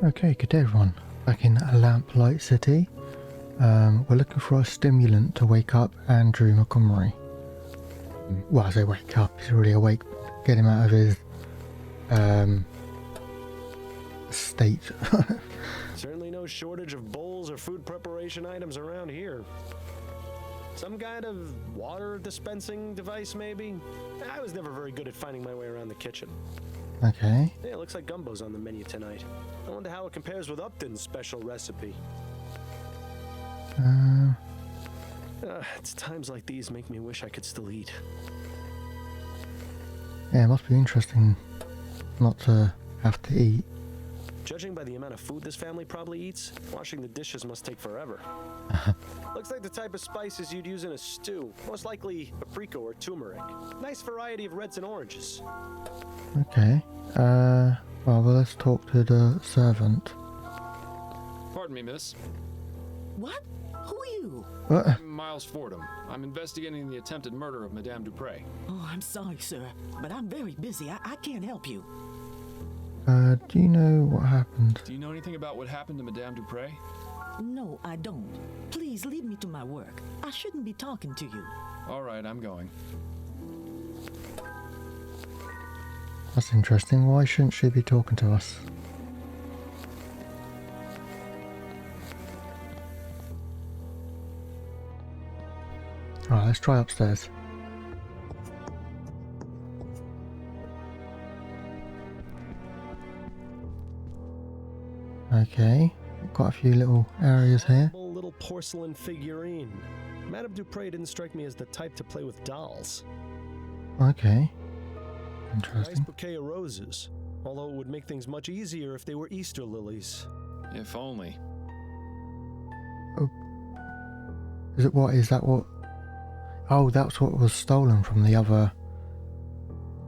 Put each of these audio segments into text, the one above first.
Okay, good day everyone. Back in Lamplight City. We're looking for a stimulant to wake up Andrew Montgomery. Well, I say wake up, he's already awake. Get him out of his state. Certainly no shortage of bowls or food preparation items around here. Some kind of water dispensing device, maybe? I was never very good at finding my way around the kitchen. Okay. Yeah, it looks like gumbo's on the menu tonight. I wonder how it compares with Upton's special recipe. It's times like these make me wish I could still eat. Yeah, it must be interesting not to have to eat. Judging by the amount of food this family probably eats, washing the dishes must take forever. Looks like the type of spices you'd use in a stew. Most likely paprika or turmeric. Nice variety of reds and oranges. Okay. Well, let's talk to the servant. Pardon me, miss. What? Who are you? What? I'm Miles Fordham. I'm investigating the attempted murder of Madame Dupre. Oh, I'm sorry, sir, but I'm very busy. I can't help you. Do you know what happened? Do you know anything about what happened to Madame Dupre? No, I don't. Please leave me to my work. I shouldn't be talking to you. All right, I'm going. That's interesting. Why shouldn't she be talking to us? Alright, let's try upstairs. Okay, got a few little areas here. Little porcelain figurine. Madame Dupre didn't strike me as the type to play with dolls. Okay, Nice interesting. bouquet of roses. Although it would make things much easier if they were Easter lilies. If only. Is it what? Is that what? Oh, that's what was stolen from the other.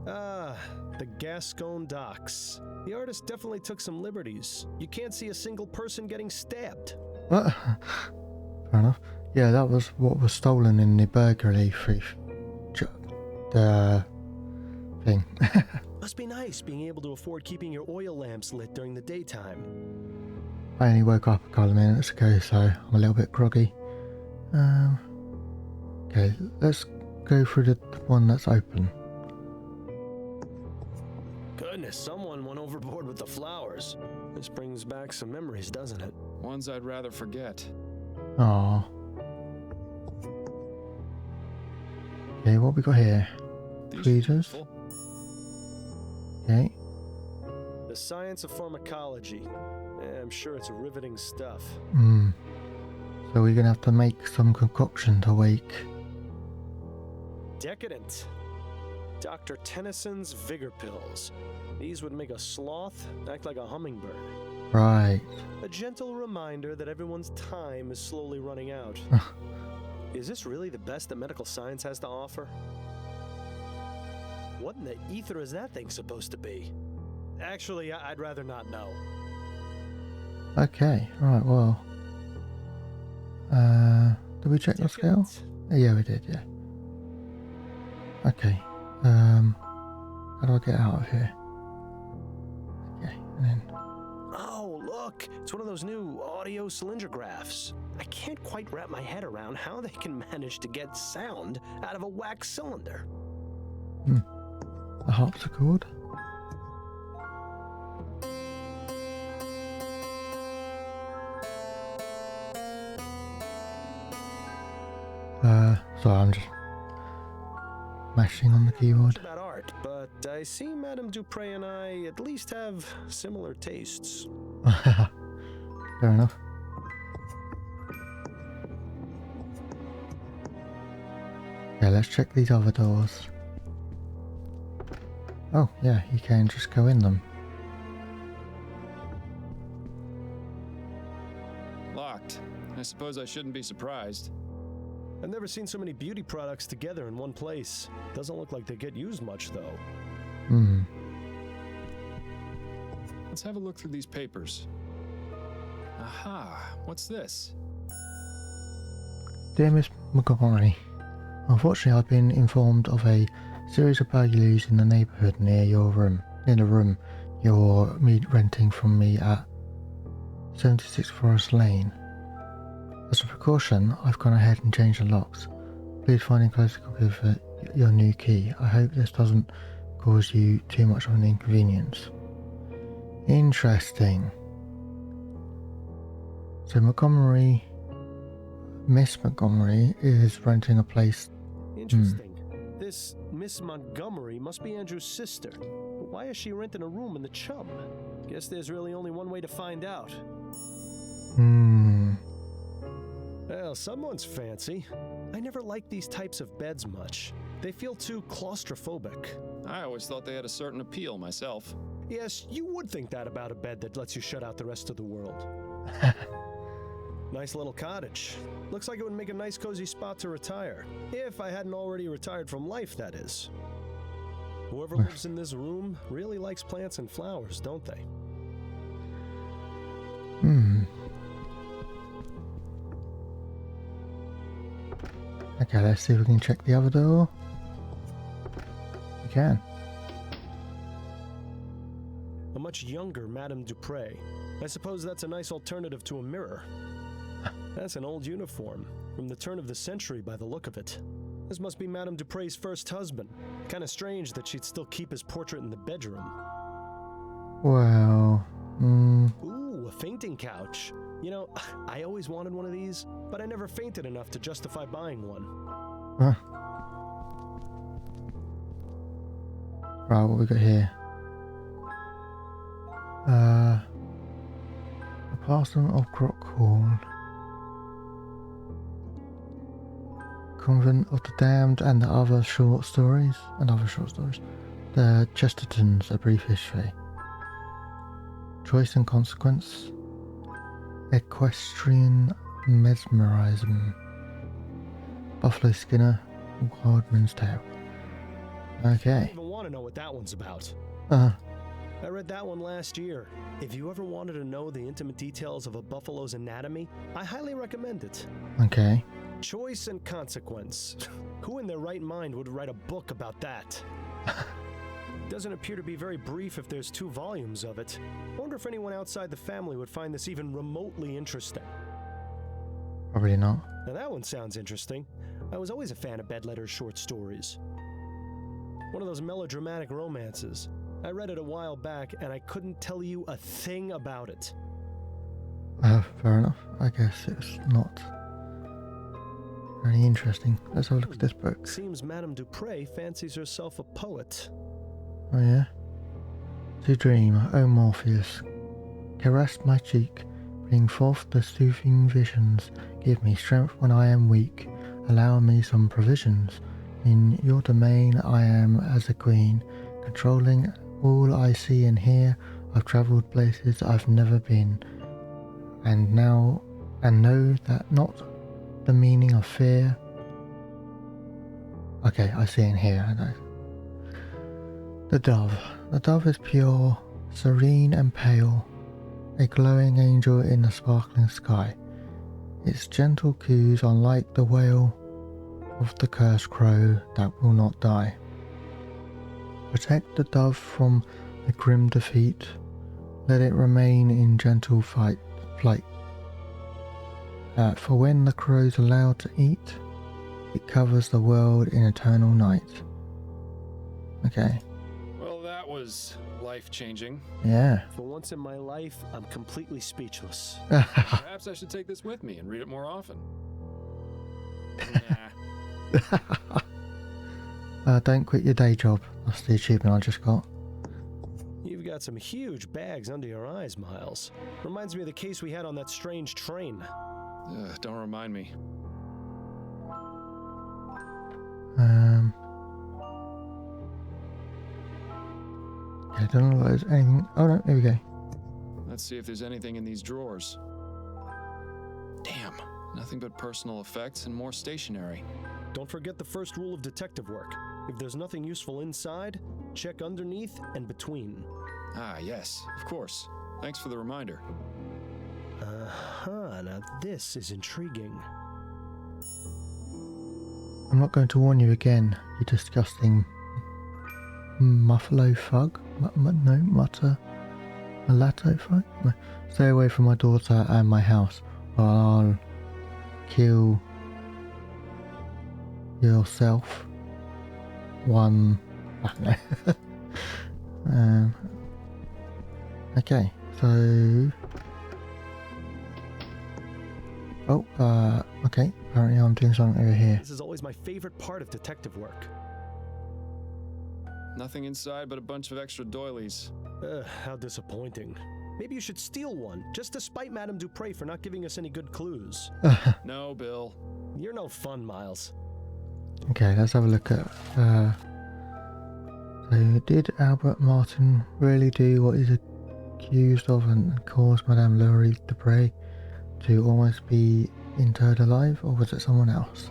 Ah, the Gascon docks. The artist definitely took some liberties. You can't see a single person getting stabbed. What? Fair enough. Yeah, that was what was stolen in the burglary thief. The thing. Must be nice being able to afford keeping your oil lamps lit during the daytime. I only woke up a couple of minutes ago, so I'm a little bit groggy. Okay, let's go through the one that's open. Goodness, someone went overboard with the flowers. This brings back some memories, doesn't it? Ones I'd rather forget. Aww. Okay, what we got here? These are Tweezers. useful. Okay. The science of pharmacology. I'm sure it's riveting stuff. So we're gonna have to make some concoction to wake. Decadent. Dr. Tennyson's Vigor Pills. These would make a sloth act like a hummingbird. Right. A gentle reminder that everyone's time is slowly running out. Is this really the best that medical science has to offer? What in the ether is that thing supposed to be? Actually, I'd rather not know. Okay. Right. Well. Did we check the scale? Yeah, we did. Yeah. Okay. How do I get out of here? Okay, and then. Oh, look! It's one of those new audio cylindergraphs. I can't quite wrap my head around how they can manage to get sound out of a wax cylinder. A harpsichord. Sorry, I'm just mashing on the keyboard. About art, but I see Madame Dupre and I at least have similar tastes. Fair enough. Yeah, let's check these other doors. Oh, yeah, you can just go in them. Locked. I suppose I shouldn't be surprised. I've never seen so many beauty products together in one place. Doesn't look like they get used much, though. Let's have a look through these papers. Aha, what's this? Dear Miss Montgomery, unfortunately I've been informed of a series of burglaries in the neighbourhood near the room you're renting from me at 76 Forest Lane. As a precaution, I've gone ahead and changed the locks. Please find a close copy of your new key. I hope this doesn't cause you too much of an inconvenience. Interesting. So Miss Montgomery is renting a place. Interesting. This Miss Montgomery must be Andrew's sister. But why is she renting a room in the Chum? Guess there's really only one way to find out. Well, someone's fancy. I never liked these types of beds much. They feel too claustrophobic. I always thought they had a certain appeal myself. Yes, you would think that about a bed that lets you shut out the rest of the world. Nice little cottage. Looks like it would make a nice cozy spot to retire. If I hadn't already retired from life, that is. Whoever lives in this room really likes plants and flowers, don't they? Okay, let's see if we can check the other door. We can. A much younger Madame Dupre. I suppose that's a nice alternative to a mirror. That's an old uniform, from the turn of the century by the look of it. This must be Madame Dupre's first husband. Kinda strange that she'd still keep his portrait in the bedroom. Well, Ooh, a fainting couch. You know, I always wanted one of these, but I never fainted enough to justify buying one. Right, what we got here? The Parson of Crockhorn, Convent of the Damned, and the other short stories. The Chestertons, A Brief History. Choice and Consequence. Equestrian Mesmerism. Buffalo Skinner, Wildman's Tale. I Okay. don't even want to know what that one's about. I read that one last year. If you ever wanted to know the intimate details of a buffalo's anatomy, I highly recommend it. Okay. Choice and Consequence. Who in their right mind would write a book about that? Doesn't appear to be very brief if there's 2 volumes of it. Wonder if anyone outside the family would find this even remotely interesting. Probably not. Now that one sounds interesting. I was always a fan of Bedletter's short stories. One of those melodramatic romances. I read it a while back and I couldn't tell you a thing about it. Fair enough. I guess it's not very interesting. Let's have a look at this book. Seems Madame Dupre fancies herself a poet. Oh yeah? To dream, O Morpheus, caress my cheek, bring forth the soothing visions, give me strength when I am weak, allow me some provisions. In your domain I am as a queen, controlling all I see and hear. I've travelled places I've never been, and know that not the meaning of fear. Okay, I see and hear, I know. The dove. The dove is pure, serene and pale, a glowing angel in the sparkling sky. Its gentle coos are like the wail of the cursed crow that will not die. Protect the dove from the grim defeat, let it remain in gentle flight. For when the crow's allowed to eat, it covers the world in eternal night. Okay. Well, that was life-changing. Yeah. For once in my life, I'm completely speechless. Perhaps I should take this with me and read it more often. Nah. Don't quit your day job. That's the achievement I just got. You've got some huge bags under your eyes, Miles. Reminds me of the case we had on that strange train. Don't remind me. I don't know if there's anything. Oh no, there we go. Let's see if there's anything in these drawers. Damn, nothing but personal effects and more stationery. Don't forget the first rule of detective work. If there's nothing useful inside, check underneath and between. Ah, yes, of course. Thanks for the reminder. Now this is intriguing. I'm not going to warn you again, you disgusting muffalo fug. Mutter. A latte fight? Stay away from my daughter and my house, or I'll kill yourself. One. I don't know. Okay, so. Oh, okay. Apparently, I'm doing something over here. This is always my favorite part of detective work. Nothing inside but a bunch of extra doilies. How disappointing. Maybe you should steal one, just to spite Madame Dupre for not giving us any good clues. No, Bill. You're no fun, Miles. Okay, let's have a look at. So, did Albert Martin really do what he's accused of and cause Madame Laurie Dupre to almost be interred alive, or was it someone else?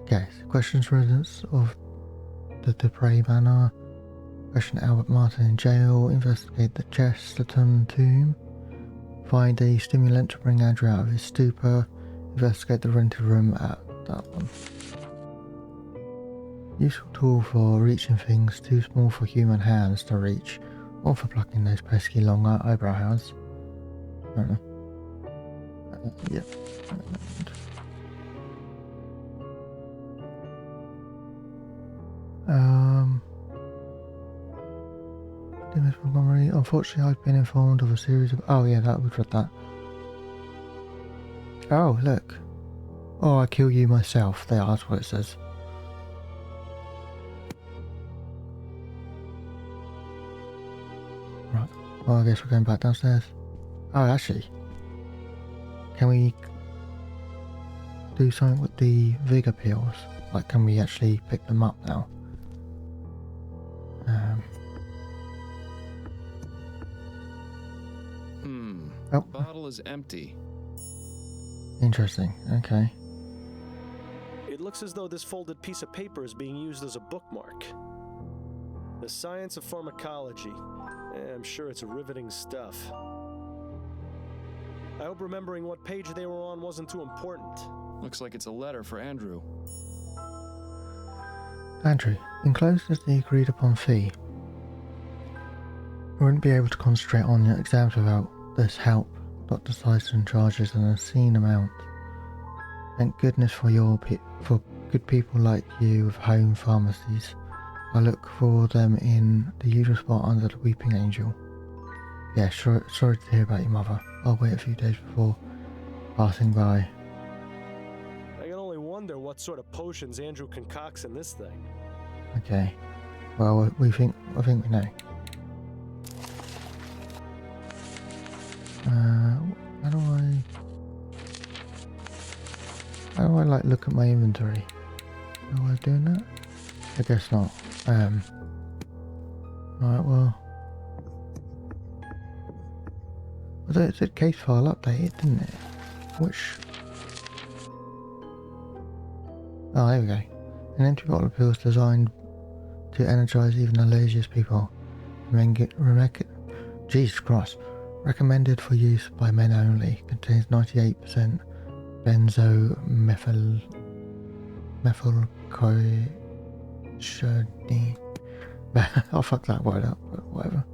Okay, so questions residents of the Dupre Manor, question Albert Martin in jail, investigate the Chesterton tomb, find a stimulant to bring Andrew out of his stupor, investigate the rented room at that one. Useful tool for reaching things too small for human hands to reach, or for plucking those pesky long eyebrow hairs. I don't know. Yep. Dear Miss Montgomery, unfortunately I've been informed of a series of... Oh yeah, we've read that. Oh, look. Oh, I kill you myself. There, that's what it says. Right. Well, I guess we're going back downstairs. Oh, actually. Can we do something with the vigor pills? Like, can we actually pick them up now? The bottle is empty. Interesting. Okay. It looks as though this folded piece of paper is being used as a bookmark. The Science of Pharmacology. I'm sure it's riveting stuff. I hope remembering what page they were on wasn't too important. Looks like it's a letter for Andrew. Andrew, enclosed is the agreed upon fee. I wouldn't be able to concentrate on your exams without this help. Dr. Tyson charges an obscene amount. Thank goodness for for good people like you with home pharmacies. I look for them in the usual spot under the Weeping Angel. Yeah, sorry to hear about your mother. I'll wait a few days before passing by. I can only wonder what sort of potions Andrew concocts in this thing. Okay. Well, I think we know. How do I like look at my inventory? Am I doing that? I guess not. Right, well. It said case file updated, didn't it? Which... Oh, there we go. An empty bottle of pills designed to energize even the laziest people. Jesus Christ. Recommended for use by men only. Contains 98% methylcoisadine. I'll fuck that word up, but whatever.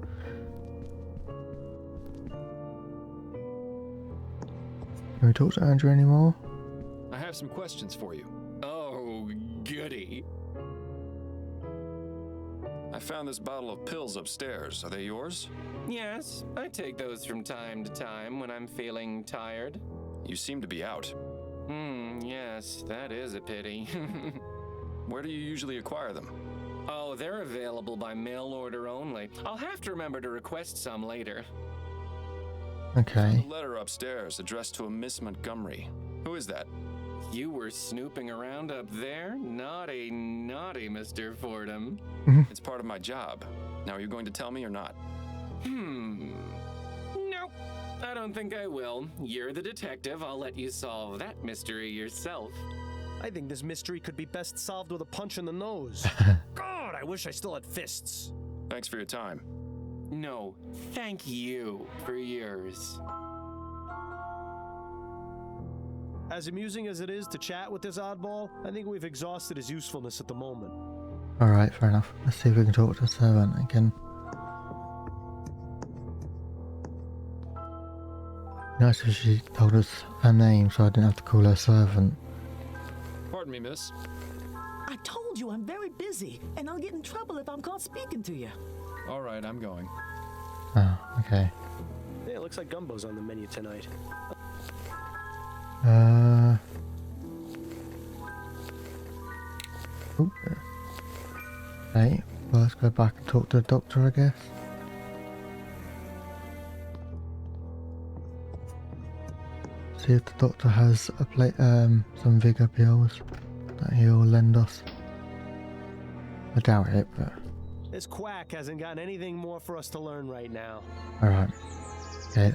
Can we talk to Andrew anymore? I have some questions for you. Oh, goody. I found this bottle of pills upstairs. Are they yours? Yes, I take those from time to time when I'm feeling tired. You seem to be out. Yes, that is a pity. Where do you usually acquire them? Oh, they're available by mail order only. I'll have to remember to request some later. Okay. A letter upstairs addressed to a Miss Montgomery. Who is that? You were snooping around up there? Naughty, naughty, Mr. Fordham. It's part of my job. Now, are you going to tell me or not? Nope. I don't think I will. You're the detective. I'll let you solve that mystery yourself. I think this mystery could be best solved with a punch in the nose. God, I wish I still had fists. Thanks for your time. No, thank you for yours. As amusing as it is to chat with this oddball, I think we've exhausted his usefulness at the moment. Alright, fair enough. Let's see if we can talk to the servant again. Nice if she told us her name so I didn't have to call her servant. Pardon me, miss. I told you I'm very busy, and I'll get in trouble if I'm caught speaking to you. All right, I'm going. Oh, okay. Yeah, it looks like gumbo's on the menu tonight. Oop. Okay, well, let's go back and talk to the doctor, I guess. See if the doctor has a some vigor pills that he'll lend us. I doubt it, but This quack hasn't got anything more for us to learn right now. alright. Okay,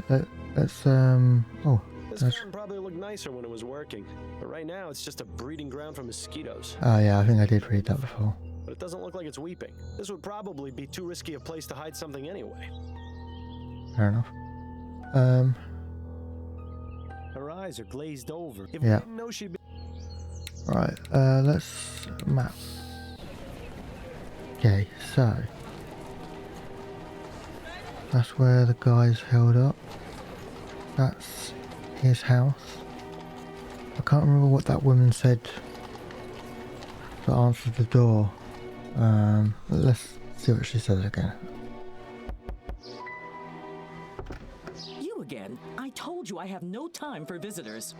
let's oh, This that's, farm probably looked nicer when it was working, but right now it's just a breeding ground for mosquitoes. oh yeah, I think I did read that before. But it doesn't look like it's weeping. This would probably be too risky a place to hide something anyway. Fair enough. Her eyes are glazed over. If Yeah. we didn't know she'd be... Right, let's map. Okay, so that's where the guy's held up. That's his house. I can't remember what that woman said that answered the door. Let's see what she says again. You again? I told you I have no time for visitors.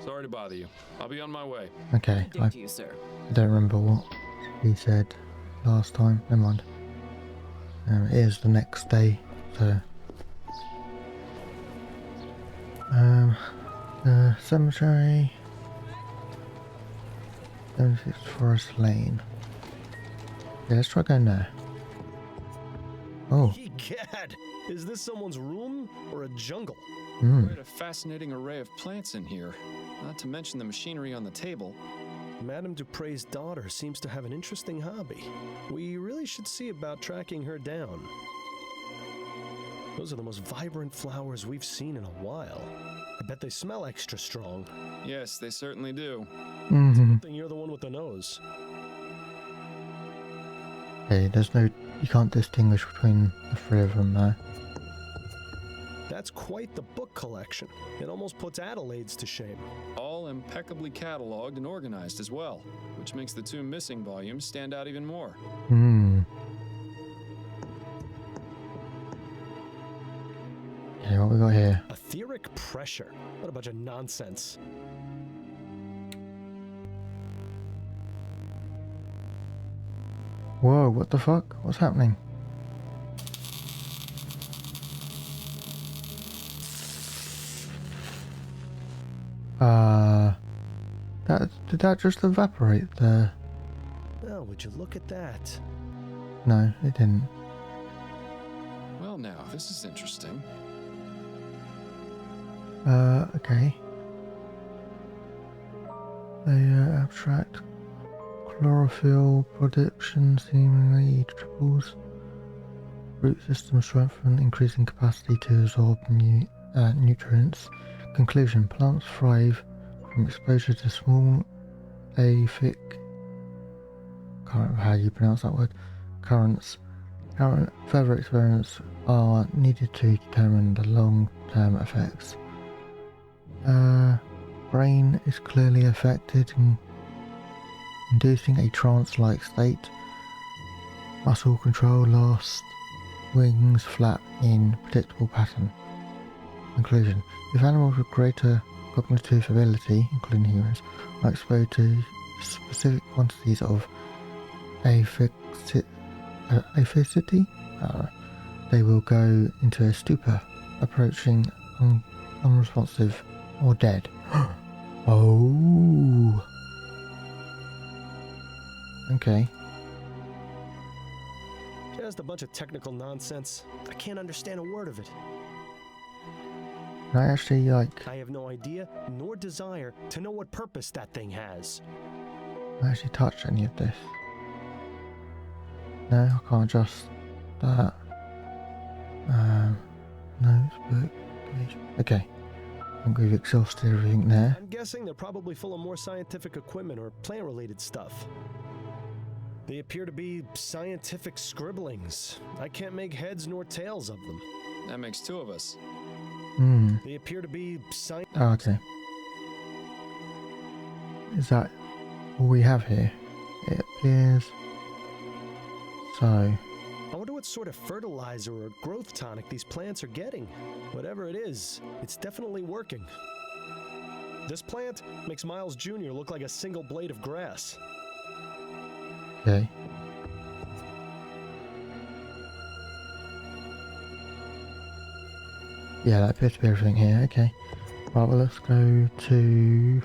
Sorry to bother you. I'll be on my way. Okay, Good day to you, sir. I don't remember what he said last time. Never mind. It is the next day, so the cemetery, 76 Forest Lane. Yeah, let's try going there. Oh, Egad! Is this someone's room or a jungle? Quite a fascinating array of plants in here. Not to mention the machinery on the table. Madame Dupre's daughter seems to have an interesting hobby. We really should see about tracking her down. Those are the most vibrant flowers we've seen in a while. I bet they smell extra strong. Yes, they certainly do. Good thing you're the one with the nose. okay, you can't distinguish between the three of them though. That's quite the book collection. It almost puts Adelaide's to shame. All impeccably cataloged and organized as well, which makes the two missing volumes stand out even more. Okay, what we got here? Etheric pressure. What a bunch of nonsense. Whoa, what the fuck? What's happening? Did that just evaporate there? Oh, would you look at that? No, it didn't. Well now, this is interesting. Okay. The abstract chlorophyll production seemingly triples. Root system strengthen, increasing capacity to absorb nutrients. Conclusion: plants thrive from exposure to small aphid. Can't remember how you pronounce that word. Currents. Further experiments are needed to determine the long-term effects. Brain is clearly affected, inducing a trance-like state. Muscle control lasts. Wings flap in predictable pattern. Conclusion: if animals with greater cognitive ability, including humans, are exposed to specific quantities of aphicity, they will go into a stupor, approaching unresponsive or dead. Oh. Okay. Just a bunch of technical nonsense. I can't understand a word of it. Can I actually, like, I have no idea nor desire to know what purpose that thing has. can I actually touch any of this? No, I can't adjust that. No, book. Okay. I think we've exhausted everything there. I'm guessing they're probably full of more scientific equipment or plant-related stuff. They appear to be scientific scribblings. I can't make heads nor tails of them. That makes two of us. Hmm. They appear to be Oh, okay. Is that all we have here? It appears so. I wonder what sort of fertilizer or growth tonic these plants are getting. Whatever it is, it's definitely working. This plant makes Miles Jr. look like a single blade of grass. Okay. Yeah, that appears to be everything here. Okay. Right, well, let's go to...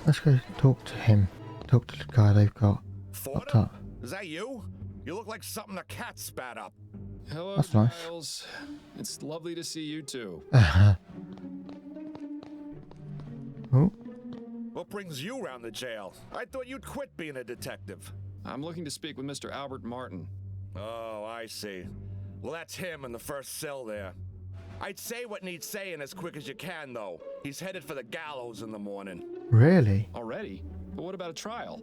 let's go talk to him. Talk to the guy they've got locked Fordham? up. Is that you? You look like something a cat spat up. Hello, That's nice. Miles. It's lovely to see you too. Oh, What brings you round the jail? I thought you'd quit being a detective. I'm looking to speak with Mr. Albert Martin. Oh, I see. Well, that's him in the first cell there. I'd say what needs saying as quick as you can, though. He's headed for the gallows in the morning. really? Already? But what about a trial?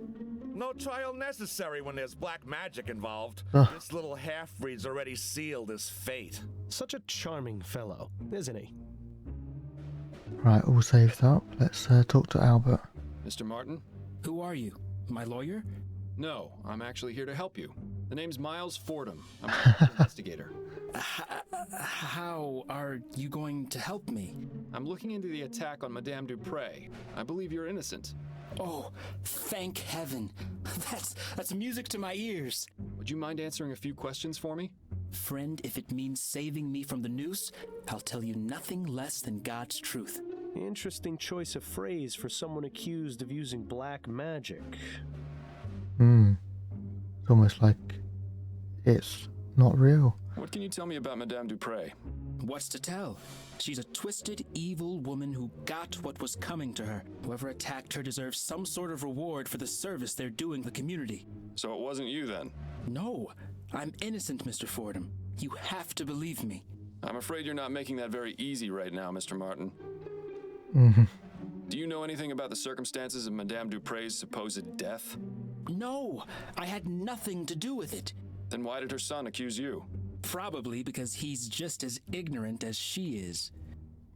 No trial necessary when there's black magic involved. Ugh. This little half-breed's already sealed his fate. Such a charming fellow, isn't he? Right, all saved up. Let's talk to Albert. Mr. Martin? Who are you? My lawyer? No, I'm actually here to help you. The name's Miles Fordham. I'm an investigator. How are you going to help me? I'm looking into the attack on Madame Dupre. I believe you're innocent. Oh, thank heaven. That's music to my ears. Would you mind answering a few questions for me? Friend, if it means saving me from the noose, I'll tell you nothing less than God's truth. Interesting choice of phrase for someone accused of using black magic. It's almost like it's not real. What can you tell me about Madame Dupre? What's to tell? She's a twisted, evil woman who got what was coming to her. Whoever attacked her deserves some sort of reward for the service they're doing the community. So it wasn't you then? No, I'm innocent, Mr. Fordham. You have to believe me. I'm afraid you're not making that very easy right now, Mr. Martin. Do you know anything about the circumstances of Madame Dupre's supposed death? No, I had nothing to do with it. Then why did her son accuse you? Probably because he's just as ignorant as she is.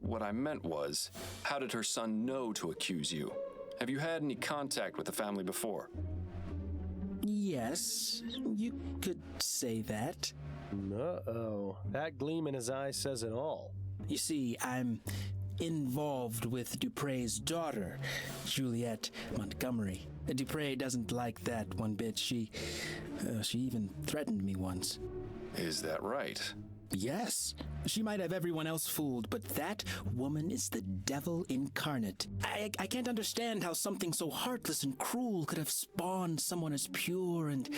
What I meant was, how did her son know to accuse you? Have you had any contact with the family before? Yes, you could say that. Uh-oh. That gleam in his eye says it all. You see, I'm involved with Dupre's daughter, Juliette Montgomery. Dupre doesn't like that one bit. She even threatened me once. Is that right? Yes, she might have everyone else fooled, but that woman is the devil incarnate. I can't understand how something so heartless and cruel could have spawned someone as pure and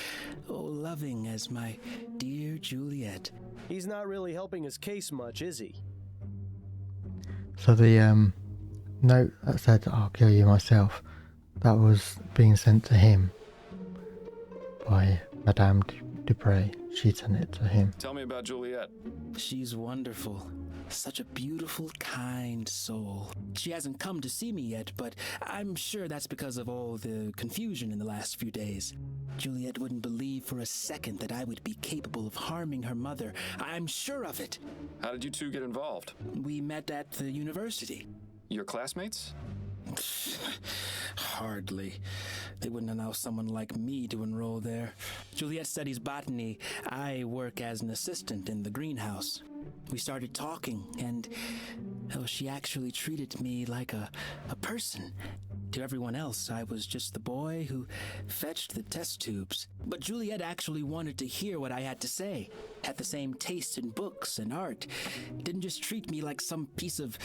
loving as my dear Juliette. He's not really helping his case much, is he? So the note that said, "I'll kill you myself," that was being sent to him by Madame Dupre. She sent it to him. Tell me about Juliette. She's wonderful. Such a beautiful, kind soul. She hasn't come to see me yet, but I'm sure that's because of all the confusion in the last few days. Juliette wouldn't believe for a second that I would be capable of harming her mother. I'm sure of it. How did you two get involved? We met at the university. Your classmates? Hardly. They wouldn't allow someone like me to enroll there. Juliette studies botany. I work as an assistant in the greenhouse. We started talking, and she actually treated me like a person. To everyone else, I was just the boy who fetched the test tubes. But Juliette actually wanted to hear what I had to say. Had the same taste in books and art. Didn't just treat me like some piece of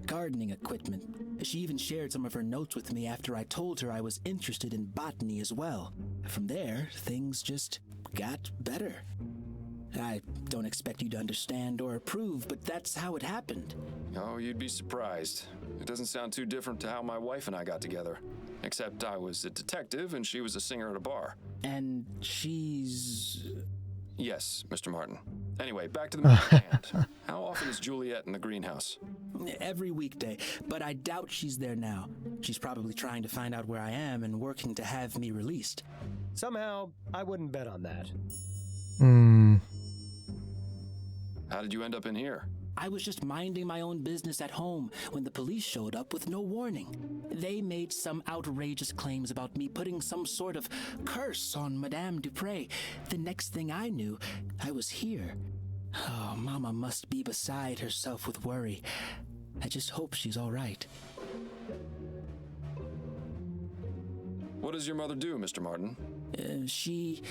gardening equipment. She even shared some of her notes with me after I told her I was interested in botany as well. From there, things just got better. I don't expect you to understand or approve, but that's how it happened. Oh, you'd be surprised. It doesn't sound too different to how my wife and I got together. Except I was a detective and she was a singer at a bar. And she's... Yes, Mr. Martin. Anyway, back to the matter at hand. How often is Juliette in the greenhouse? Every weekday, but I doubt she's there now. She's probably trying to find out where I am and working to have me released. Somehow, I wouldn't bet on that. How did you end up in here? I was just minding my own business at home when the police showed up with no warning. They made some outrageous claims about me putting some sort of curse on Madame Dupre. The next thing I knew, I was here. Oh, Mama must be beside herself with worry. I just hope she's all right. What does your mother do, Mr. Martin? She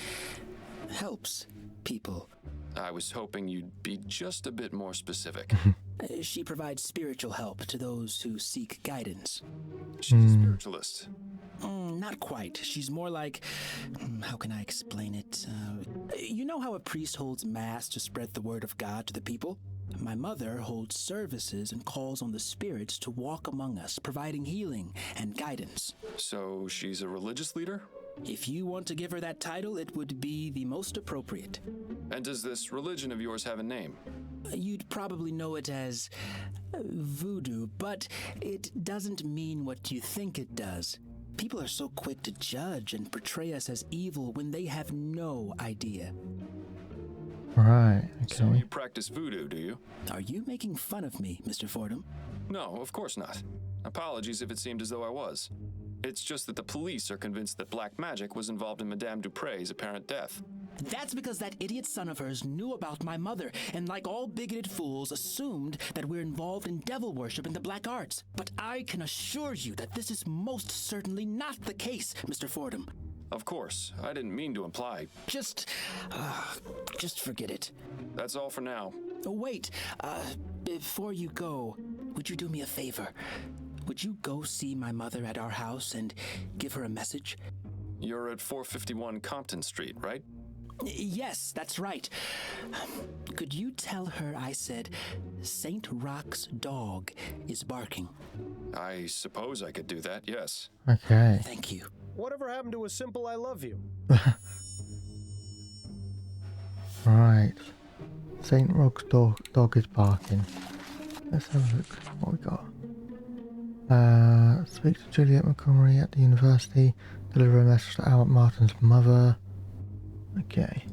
helps people. I was hoping you'd be just a bit more specific. She provides spiritual help to those who seek guidance. She's a spiritualist. Not quite. She's more like... how can I explain it? You know how a priest holds mass to spread the word of God to the people? My mother holds services and calls on the spirits to walk among us, providing healing and guidance. So she's a religious leader? If you want to give her that title, it would be the most appropriate. And does this religion of yours have a name? You'd probably know it as voodoo, but it doesn't mean what you think it does. People are so quick to judge and portray us as evil when they have no idea. Right, okay. So you practice voodoo, do you? Are you making fun of me, Mr. Fordham? No, of course not. Apologies if it seemed as though I was. It's just that the police are convinced that black magic was involved in Madame Dupre's apparent death. That's because that idiot son of hers knew about my mother, and like all bigoted fools, assumed that we're involved in devil worship and the black arts. But I can assure you that this is most certainly not the case, Mr. Fordham. Of course, I didn't mean to imply. Just forget it. That's all for now. Oh, wait, before you go, would you do me a favor? Would you go see my mother at our house and give her a message? You're at 451 Compton Street, right? Yes, that's right. Could you tell her I said St. Rock's dog is barking? I suppose I could do that, yes. Okay. Thank you. Whatever happened to a simple I love you? Right. St. Rock's dog is barking. Let's have a look what we got. Speak to Juliet Montgomery at the university. Deliver a message to Albert Martin's mother. Okay.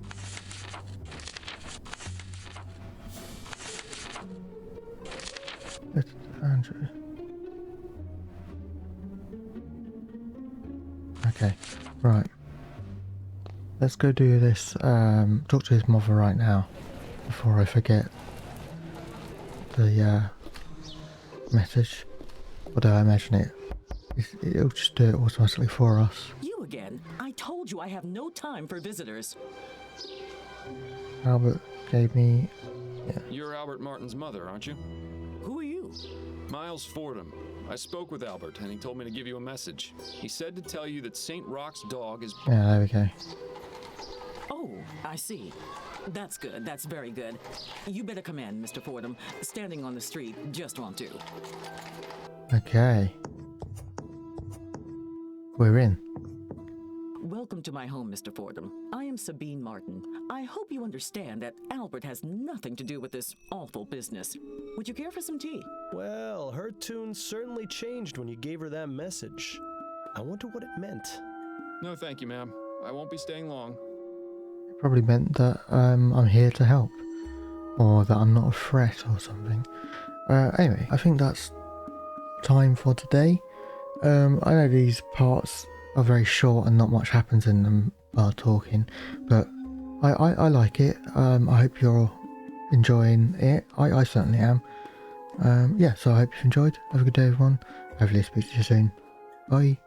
It's Andrew. Okay, right. Let's go do this, talk to his mother right now, before I forget the, message. Although I imagine it'll just do it automatically for us. You again? I told you I have no time for visitors. Albert gave me... yeah. You're Albert Martin's mother, aren't you? Who are you? Miles Fordham. I spoke with Albert, and he told me to give you a message. He said to tell you that St. Rock's dog is... Yeah, there we go. Oh, I see. That's good. That's very good. You better come in, Mr. Fordham. Standing on the street just won't do. Okay. We're in. Welcome to my home, Mr. Fordham. I am Sabine Martin. I hope you understand that Albert has nothing to do with this awful business. Would you care for some tea? Well, her tune certainly changed when you gave her that message. I wonder what it meant. No, thank you, ma'am. I won't be staying long. It probably meant that I'm here to help. Or that I'm not a threat or something. Anyway, I think that's time for today. I know these parts are very short and not much happens in them while talking, but I like it. I hope you're enjoying it. I certainly am. Yeah, so I hope you've enjoyed. Have a good day, everyone. Hopefully I'll speak to you soon. Bye.